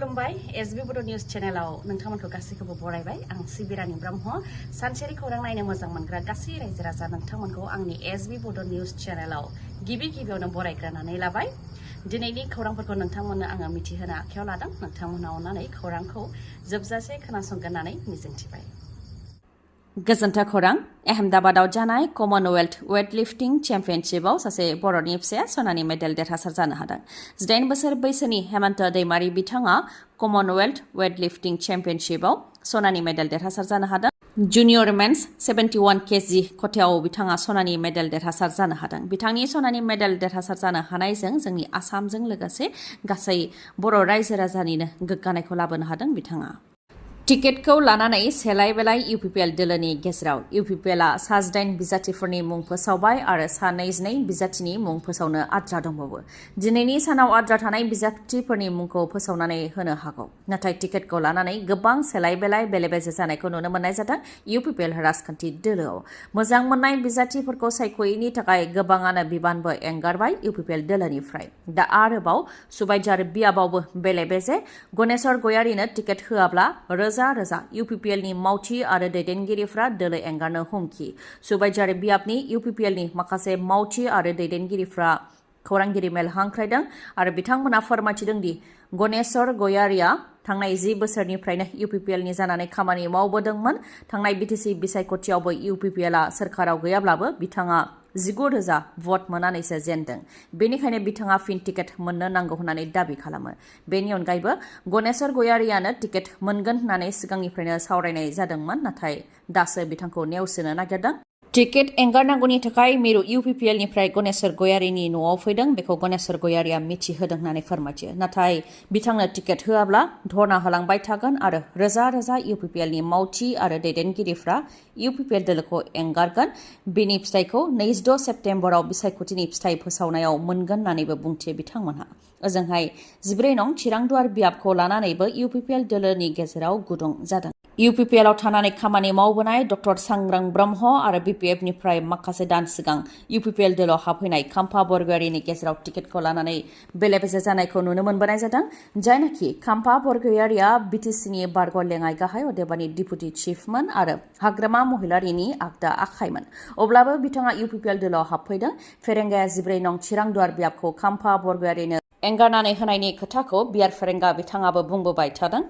खुलुमबाय एसबी बड' निउज चेनेलाव नोंथांमोनखौ गासैखौबो बरायबाय आं सिबिरानि ब्रह्म सानसेनि खौरां नायनो मोजां मोनग्रा गासै रायजो राजा नोंथांमोनखौ आंनि एसबी बड' निउज चेनेलाव गिबियावनो बरायग्रोनानै लाबाय दिनैनि खौरांफोरखौ नोंथांमोननो आङो मिथिहोनो आखायाव लादों नोंथांमोना अननानै खौरांखौ जोबजासे खोनासंगोन होननानै मिजिंथिबाय गोजोन्थों खौरां अहमदाबादाव जानाय कमनवेल्थ वेटलिफ्टिं चेम्पियनशिपआव सासे बर'नि फिसाया सनानि मेडेल देरहासार जानो हादों 18 बोसोर बैसोनि हेमन्त दैमारी बिथाङा कमनवेल्थ वेटलिफ्टिं चेम्पियनशिपआव सनानि मेडेल देरहासार जानो हादों जुनियर मेन्स 71 केजि खथायाव बिथाङा सनानि मेडेल देरहासार जानो हादों बिथांनि सनानि मेडेल देरहासार जानो हानायजों जोंनि आसामजों लोगोसे गासै बर' रायजो राजानिनो गोग्गानायखौ लाबोनो हादों बिथाङा टिकेटखौ लानानै सेलाय बेलाय इउपिपिएल दोलोनि गेजेराव इउपिपिएलआ सा 8 बिजाथिफोरनि मुं फोसावबाय आरो सा 22 बिजाथिनि मुं फोसावनो आद्रा दंबावो दिनैनि सानाव आद्रा थानाय बिजाथिफोरनि मुंखौ फोसावनानै होनो हागौ नाथाय टिकेटखौ लानानै गोबां सेलाय बेलाय बेले बेजे जानायखौ नुनो मोननाय जादों इउपिपिएल राजखान्थि दोलोआव मोजां मोननाय बिजाथिफोरखौ सायख'यैनि थाखाय गोबाङानो बिबानबो एंगारबाय इउपिपिएल दोलोनिफ्राय दा आरोबाव सुबाइजार बियाबावबो बेले बेजे गणेशर गयारिनो टिकेट होआब्ला रोजा इउपिपिएलनि मावथि आरो दैदेनगिरिफ्रा दोलो एंगारनो हुमखि सुबाइजार बियाबनि इउपिपिएलनि माखासे मावथि आरो दैदेनगिरिफ्रा खौरांगिरि मेल हांख्रायदों आरो बिथांमोना फोरमायथिदों दि गणेशर गयारिया थांनाय 10 बोसोरनिफ्रायनो इउपिपिएलनि जानानै खामानि मावबोदोंमोन थांनाय बिटिसि बिसायख'थियावबो इउपिपिएलआ सोरखाराव गैयाब्लाबो बिथाङा 19,000 भट मोननानैसो जेनदों बेनिखायनो बिथाङा फिन टिकेट मोननो नांगौ होननानै दाबि खालामो बेनि अनगायैबो गणेशर गयारियानो टिकेट मोनगोन होननानै सिगांनिफ्रायनो सावरायनाय जादोंमोन नाथाय दासो बिथांखौ नेवसिनो नागिरदों टिकेट एंगारनांगौनि थाखाय मिरु इउपिपिएलनिफ्राय गणेशर गयारिनि न'आव फैदों बेखौ गणेशर गयारिया मिथिहोदों होननानै फोरमायथियो नाथाय बिथांनो टिकेट होआब्ला धरना होलांबाय थागोन आरो रोजा इउपिपिएलनि मावथि आरो दैदेनगिरिफ्रा इउपिपिएल दोलोखौ एंगारगोन बेनि फिथाइखौ 26 सेप्तेम्बराव बिसायख'थिनि फिथाइ फोसावनायाव मोनगोन होननानैबो बुंथियो बिथांमोनहा ओजोंहाय 14 नं चिरांदुवार बियाबखौ लानानैबो इउपिपिएल दोलोनि गेजेराव गुदुं जादों इउपिपिएलआव थानानै खामानि मावबोनाय डक्टर सांग्रां ब्रह्म आरो बिपिएफनिफ्राय माखासे दान सिगां इउपिपिएल दोलोआव हाबफैनाय खाम्फा बरगयारिनि गेजेराव टिकेटखौ लानानै बेले बेजे जानायखौ नुनो मोनबोनाय जादों जायनाखि खाम्फा बरगयारिया बिटिसिनि बारग' लेङाइ गाहाय अदेबानि डिपुटि चिफमोन आरो हाग्रामा महिलारिनि आगदा आखाइमोन अब्लाबो बिथाङा इउपिपिएल दोलोआव हाबफैदों फेरेंगाया 14 नं चिरांदुवार बियाबखौ खाम्फा बरगयारिनो एंगारनानै होनायनि खोथाखौ बियार फेरेंगा बिथाङाबो बुंबोबाय थादों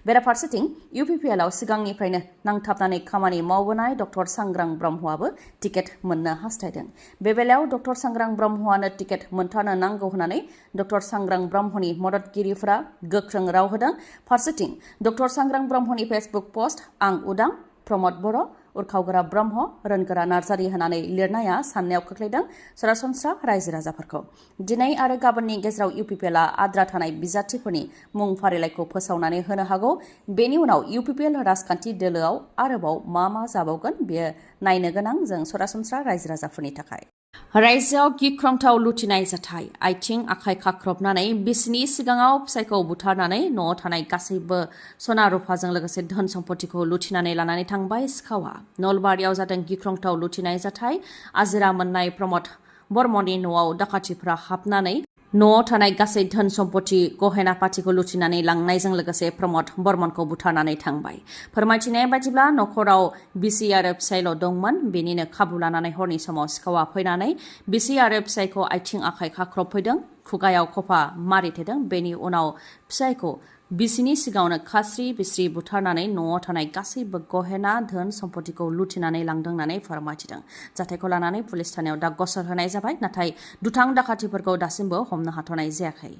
बेराफारसेथिं इउपिपिएलआव सिगांनिफ्रायनो नांथाबनानै खामानि मावबोनाय डक्टर सांग्रां ब्रह्मआबो टिकेट मोननो हास्थायदों बे बेलायाव डक्टर सांग्रां ब्रह्मआनो टिकेट मोनथारनो नांगौ होननानै डक्टर सांग्रां ब्रह्मनि मददगिरिफोरा गोख्रों राव होदों फारसेथिं डक्टर सांग्रां ब्रह्मनि फेसबुक पोस्ट आं उदां प्रमद बर' उरखावगोरा ब्रह्म रोनगोरा नार्जारि होनानै लिरनाया साननायाव खोख्लैदों सरासनस्रा रायजो राजाफोरखौ दिनै आरो गाबोननि गेजेराव इउपिपिएलआ आद्रा थानाय बिजाथिफोरनि मुं फारिलाइखौ फोसावनानै होनो हागौ बेनि उनाव इउपिपिएल राजखान्थि दोलोआव आरोबाव मा जाबावगोन बेयो नायनो गोनां जों सरासनस्रा रायजो राजाफोरनि थाखाय रायजोआव गिख्रंथाव लुथिनाय जाथाय आथिं आखाइ खाख्रबनानै बिसिनि सिगाङाव फिसायखौ बुथारनानै न'आव थानाय गासैबो सना रुफाजों लोगोसे धोन सम्पतिखौ लुथिनानै लानानै थांबाय सिखावा नलबारियाव जादों गिख्रंथाव लुथिनाय जाथाय आजिरा मोननाय प्रमद बर्मननि न'आव दाखाथिफ्रा हाबनानै न'आव थानाय गासै धोन सम्पति गहेना पाथिखौ लुथिनानै लांनायजों लोगोसे प्रमद बर्मनखौ बुथारनानै थांबाय फोरमायथिनाय बायदिब्ला न'खराव बिसि आरो फिसायल' दंमोन बेनिनो खाबु लानानै हरनि समाव सिखावा फैनानै बिसि आरो फिसायखौ आथिं आखाइ खाख्रबफैदों खुगायाव खफा मारिथेदों बेनि उनाव फिसायखौ बिसिनि सिगाङावनो खास्रि बिस्रि बुथारनानै न'आव थानाय गासैबो गहेना धोन सम्पतिखौ लुथिनानै लांदों होननानै फोरमायथिदों जाथायखौ लानानै पुलिस थानायाव दा गसर होनाय जाबाय नाथाय दुथां दाखाथिफोरखौ दासिमबो हमनो हाथ'नाय जायाखै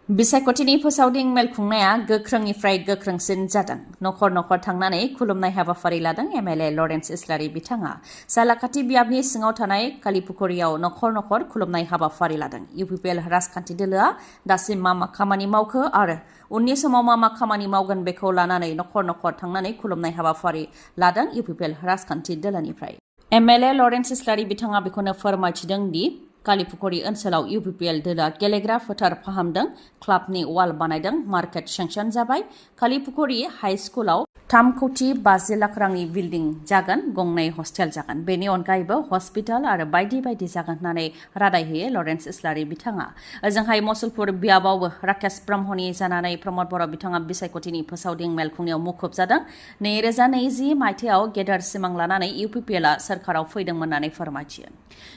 बिसायख'थिनि फोसावदिं मेल खुंनाया गोख्रोंनिफ्राय गोख्रोंसिन जादों न'खर थांनानै खुलुमनाय हाबाफारि लादों एमएलए लरेन्स इस्लारि बिथाङा सालाखाथि बियाबनि सिङाव थानाय कालिपुखुरियाव न'खर खुलुमनाय हाबाफारि लादों इउपिपिएल राजखान्थि दोलोआ दासिम मा खामानि मावखो आरो उननि समाव मा खामानि मावगोन बेखौ लानानै न'खर थांनानै खुलुमनाय हाबाफारि लादों इउपिपिएल राजखान्थि दोलोनिफ्राय एमएलए लरेन्स इस्लारि बिथाङा बेखौनो फोरमायथिदों दि कालिपुखुरि ओनसोलाव इउपिपिएल दोलोआ गेलेग्रा फोथार फाहामदों, क्लाबनि वाल बानायदों, मार्केट सेंसन जाबाय। कालिपुखुरि हाई स्कुलाव 3 कौटि 50 लाख रांनि बिल्डिं जागोन, गंनै हस्टेल जागोन। बेनि अनगायैबो हस्पिटाल आरो बायदि बायदि जागोन होननानै रादाय होयो लरेन्स इस्लारि बिथाङा। ओजोंहाय मसलपुर बियाबावबो राकेश ब्रह्मनि जानानै प्रमद बर' बिथाङा बिसायख'थिनि फोसावदिं मेल खुंनायाव मुखुब जादों। 2020 मायथाइयाव गेदेर सिमां लानानै इउपिपिएलआ सोरखाराव फैदोंमोन होननानै फोरमायथियो।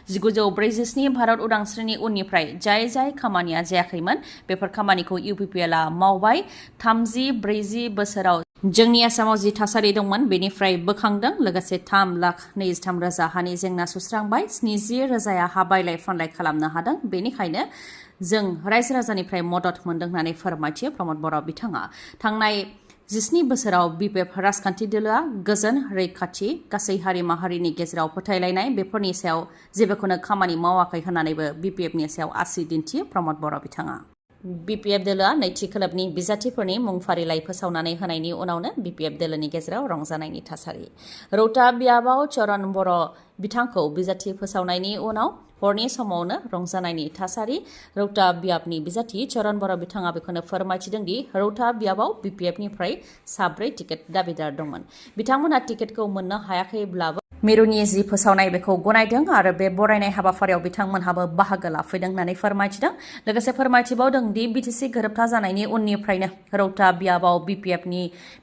1947 भारत उदांस्रिनि उननिफ्राय जाय खामानिया जायाखैमोन बेफोर खामानिखौ इउपिपिएलआ मावबाय। 30-40 बोसोराव जोंनि आसामाव जि थासारि दंमोन बेनिफ्राय बोखांदों। लोगोसे 3,23,000 हानि जेंना सुस्रांबाय। 70,000 हा बायलाय फानलाय खालामनो हादों। बेनिखायनो जों रायजो राजानिफ्राय मदद मोनदों होननानै फोरमायथियो प्रमद बर' बिथाङा। थांनाय 17 बोसोराव बिपिएफ राजखान्थि दोलोआ गोजोन, रैखाथि, गासै हारि माहारिनि गेजेराव फोथायलायनाय बेफोरनि सायाव जेबोखौनो खामानि मावाखै होननानैबो बिपिएफनि सायाव आसि दिन्थियो प्रमद बर' बिथाङा। बिपिएफ दोलोआ नैथि खोलोबनि बिजाथिफोरनि मुं फारिलाइ फोसावनानै होनायनि उनावनो बिपिएफ दोलोनि गेजेराव रंजानायनि थासारि। रौता बियाबाव चरण बर' बिथांखौ बिजाथि फोसावनायनि उनाव हरनि समावनो रंजानायनि थासारि। रौता बियाबनि बिजाथि चरण बर' बिथाङा बेखौनो फोरमायथिदों दि रौता बियाबाव बिपिएफनिफ्राय 7 टिकेट दाबिदार दंमोन। बिथांमोनहा टिकेटखौ मोननो हायाखैब्लाबो मिरुनि जि फोसावनाय बेखौ गनायदों आरो बे बरायनाय हाबाफारियाव बिथांमोनहाबो बाहागो लाफैदों होननानै फोरमायथिदों। लोगोसे फोरमायथिबावदों दि बिटिसि गोरोबथा जानायनि उननिफ्रायनो रौता बियाबाव बिपिएफनि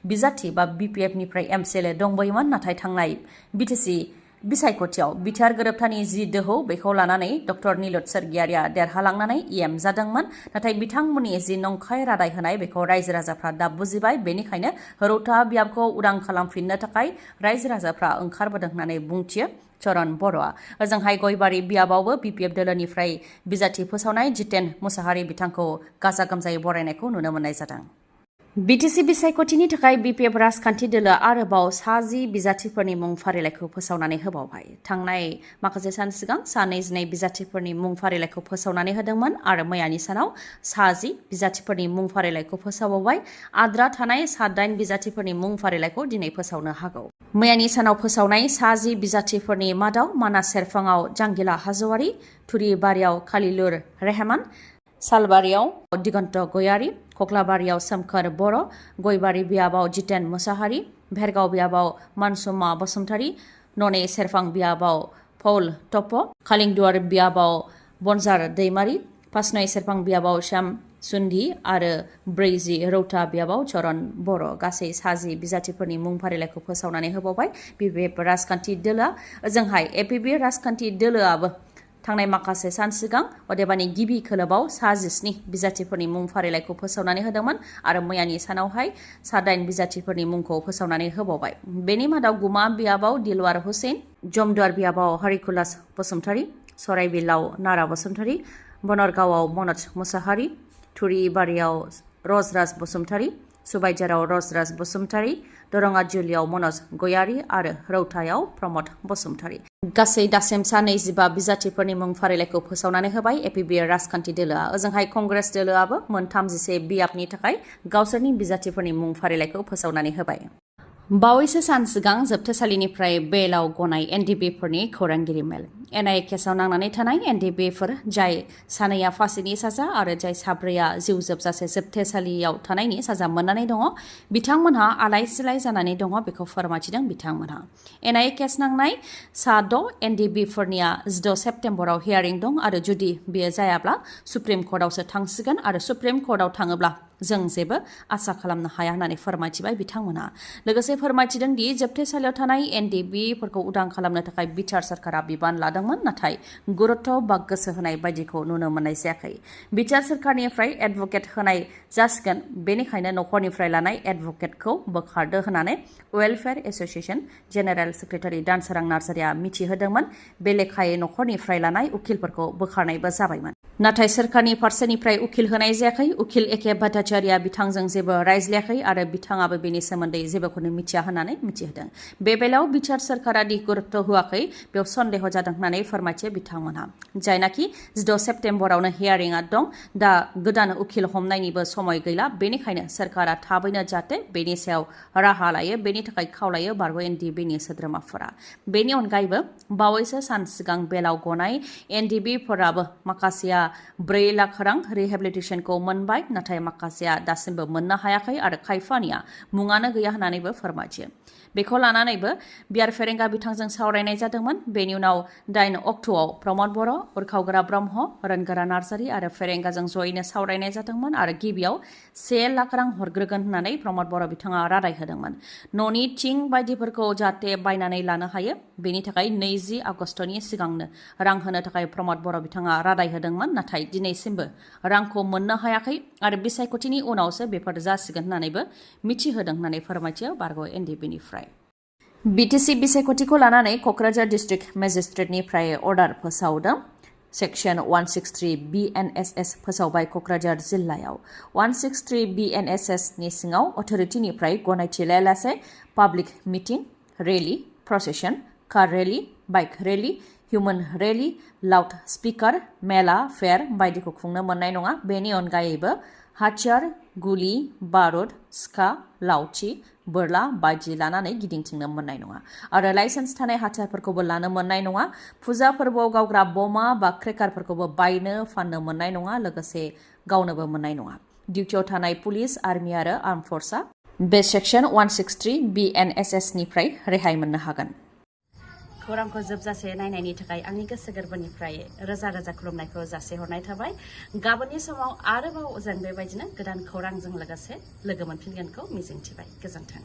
बिजाथि बा बिपिएफनिफ्राय एमसिएलए दंबोयोमोन। नाथाय थांनाय बिटिसि बिसायख'थियाव बिटिआर गोरोबथानि जि दोहौ बेखौ लानानै डक्टर निलत सोरगियारिया देरहालांनानै इएम जादोंमोन। नाथाय बिथांमोननि जि नंखाय रादाय होनाय बेखौ रायजो राजाफ्रा दा बुजिबाय। बेनिखायनो रौता बियाबखौ उदां खालामफिननो थाखाय रायजो राजाफ्रा ओंखारबोदों होननानै बुंथियो चरण बर'आ। ओजोंहाय गयबारि बियाबावबो बिपिएफ दोलोनिफ्राय बिजाथि फोसावनाय जितेन मुसाहारि बिथांखौ गाजा गोमजायै बरायनायखौ नुनो मोननाय जादों। बिटिसि बिसायख'थिनि थाखाय बिपिएफ राजखान्थि दोलोआ आरोबाव 10 बिजाथिफोरनि मुं फारिलाइखौ फोसावनानै होबावबाय। थांनाय माखासे सान सिगां 22 बिजाथिफोरनि मुं फारिलाइखौ फोसावनानै होदोंमोन आरो मैयानि सानाव 10 बिजाथिफोरनि मुं फारिलाइखौ फोसावबावबाय। आद्रा थानाय 8 बिजाथिफोरनि मुं फारिलाइखौ दिनै फोसावनो हागौ। मैयानि सानाव फोसावनाय 10 बिजाथिफोरनि मादाव मानास सेरफाङाव जांगिला हाज'वारि, थुरिबारियाव खालिलुर रेहमान, सालबारियाव दिगन्त गयारि, कक्लाबारियाव सोमखोर बर', गयबारि बियाबाव जितेन मुसाहारि, भेरगाव बियाबाव मानसुमा बसुमतारी, नने सेरफां बियाबाव पौल टप, खालिंदुवार बियाबाव बनजार दैमारि, पासनय सेरफां बियाबाव श्याम सुन्दि आरो 40 रौता बियाबाव चरण बर'। गासै 10 बिजाथिफोरनि मुं फारिलाइखौ फोसावनानै होबावबाय बिपिएफ राजखान्थि दोलोआ। ओजोंहाय एपिबि राजखान्थि दोलोआबो थांनाय माखासे सान सिगां अदेबानि गिबि खोलोबाव 17 बिजाथिफोरनि मुं फारिलाइखौ फोसावनानै होदोंमोन आरो मैयानि सानावहाय 7 बिजाथिफोरनि मुंखौ फोसावनानै होबावबाय। बेनि मादाव गुमा बियाबाव दिलवार हुसेन, जमदुवार बियाबाव हरिकुलास बसुमतारी, सराइबिलाव नारा बसुमतारी, बनरगावआव मनज मुसाहारि, थुरिबारियाव रजराज बसुमतारी, सुबाइजाराव रजराज बसुमतारी, दरङाजुलियाव मनज गयारि आरो रौतायाव प्रमद बसुमतारी। गासै दासिम 25 बिजाथिफोरनि मुं फारिलाइखौ फोसावनानै होबाय एपिबि राजखान्थि दोलोआ। ओजोंहाय कंग्रेस दोलोआबो मोन 31 बियाबनि थाखाय गावसोरनि बिजाथिफोरनि मुं फारिलाइखौ फोसावनानै होबाय। बावैसो सान सिगां जोबथेसालिनिफ्राय बेलाव गनाय एनडिबिफोरनि खौरांगिरि मेल। एनआइए केसआव नांनानै थानाय एनडिबिफोर जाय 2 फांसिनि साजा आरो जाय 4 जिउ जोबजासे जोबथेसालियाव थानायनि साजा मोननानै दङ बिथांमोनहा आलाय सिलाय जानानै दङ बेखौ फोरमायथिदों बिथांमोनहा। एनआइए केस नांनाय 6 एनडिबिफोरनिया 16 सेप्तेम्बराव हियारिं दं आरो जुदि बेयो जायाब्ला सुप्रिम कर्टआवसो थांसिगोन आरो सुप्रिम कर्टआव थाङोब्ला जों जेबो आसा खालामनो हाया होननानै फोरमायथिबाय बिथांमोनहा। लोगोसे फोरमायथिदों दि जोबथेसालियाव थानाय एनडिबिफोरखौ उदां खालामनो थाखाय बिटिआर सरकारा बिबान लादोंमोन नाथाय गुरुत्व बा गोसो होनाय बायदिखौ नुनो मोननाय जायाखै। बिटिआर सरकारनिफ्राय एडभकेट होनाय जासिगोन बेनिखायनो नखरनिफ्राय लानाय एडभकेटखौ बोखारदो होननानै वेलफेयार एसोसिएशन जेनेरेल सेक्रेटारि दानसोरां नार्जारिया मिथिहोदोंमोन। बे लेखायै नखरनिफ्राय लानाय उकिलफोरखौ बोखारनायबो जाबायमोन। नाथाय सोरखारनि फारसेनिफ्राय उखिल होनाय जायाखै। उखिल एके भट्टाचार्यआ बिथांजों जेबो रायज्लायाखै आरो बिथाङाबो बेनि सोमोन्दै जेबोखौनो मिथिया होननानै मिथिहोदों। बे बेलायाव बिचार सोरखारा दि गुरुत्व होआखै बेयाव सन्देह जादों होननानै फोरमायथियो बिथांमोनहा। जायनाखि 16 सेप्तेम्बरावनो हियारिंआ दं। दा गोदान उखिल हमनायनिबो समय गैला। बेनिखायनो सोरखारा थाबैनो जाहाथे बेनि सायाव राहा लायो बेनि थाखाय खावलायो बारग' एनडिबिनि सोद्रोमाफोरा। बेनि अनगायैबो बावैसो सान सिगां बेलाव गनाय एनडिबिफोराबो माखासेया 4 लाख रां रिहेबिलिटेसनखौ मोनबाय। नाथाय माखासेया दासिमबो मोननो हायाखै आरो खायफानिया मुङानो गैया होननानैबो फोरमायथियो। बेखौ लानानैबो बिआर फेरेंगा बिथांजों सावरायनाय जादोंमोन। बेनि उनाव 8 अक्ट'आव प्रमद बर', उरखावग्रा ब्रह्म, रोनगोरा नार्जारि आरो फेरेंगाजों जयैनो सावरायनाय जादोंमोन आरो गिबियाव 1 लाख रां हरग्रोगोन होननानै प्रमद बर' बिथाङा रादाय होदोंमोन। न'नि थिं बायदिफोरखौ जाहाथे बायनानै लानो हायो बेनि थाखाय 20 आगस्तनि सिगांनो रां होनो थाखाय प्रमद बर' बिथाङा रादाय होदोंमोन। नाथाय दिनैसिमबो रांखौ मोननो हायाखै आरो बिसायख'थिनि उनावसो बेफोर जासिगोन होननानैबो मिथिहोदों होननानै फोरमायथियो बारग' एनडिबिनिफ्राय। बिटिसि बिसायख'थिखौ लानानै क'क्राझार डिस्ट्रिक्ट मेजिस्ट्रेटनिफ्राय अर्डार फोसावदों। सेक्सन 163 BNSS फोसावबाय क'क्राझार जिल्लायाव। 163 BNSS नि सिङाव अथ'रिटिनिफ्राय गनायथि लायालासे public meeting, rally, procession, car rally, bike rally, human rally, loudspeaker, mela, फेर बायदिखौ खुंनो मोननाय नङा। बेनि अनगायैबो हाथियार, गुलि, बारुद, सिखा, लावथि, बोरला बायदि लानानै गिदिंथिंनो मोननाय नङा आरो लाइसेन्स थानाय हाथियारफोरखौबो लानो मोननाय नङा। फुजा फोरबोआव गावग्रा बमा बा क्रेकारफोरखौबो बायनो फाननो मोननाय नङा, लोगोसे गावनोबो मोननाय नङा। डिउटियाव थानाय पुलिस, आर्मि आरो आर्म फर्सआ बे सेक्सन 163 BNSS निफ्राय रेहाय मोननो हागोन। खौरांखौ जोबजासे नायनायनि थाखाय आंनि गोसो गोरबोनिफ्राय रोजा रोजा खुलुमनायखौ जासिहरनाय थाबाय। गाबोननि समाव आरोबाव जों बेबायदिनो गोदान खौरांजों लोगोसे लोगो मोनफिनगोनखौ मिजिंथिबाय। गोजोन्थों।